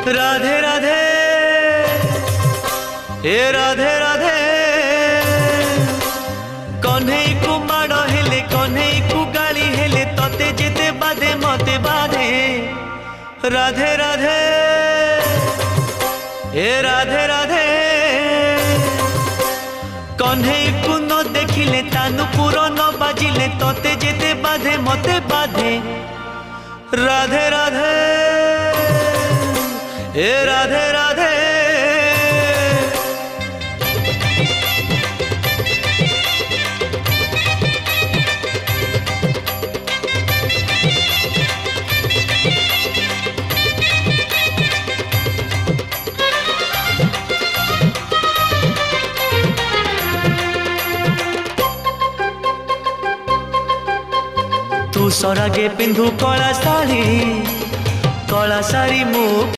राधे राधे ए राधे राधे कन्हई को माड़ हेले कन्हई को गाली हेले तते जेते बाधे मते बाधे राधे राधे ए राधे राधे कन्हई को न देखिले तानुपुर न बाजिले तते जेते बाधे मते बाधे राधे राधे ए राधे राधे तू सरागे पिंधु कला साड़ी मु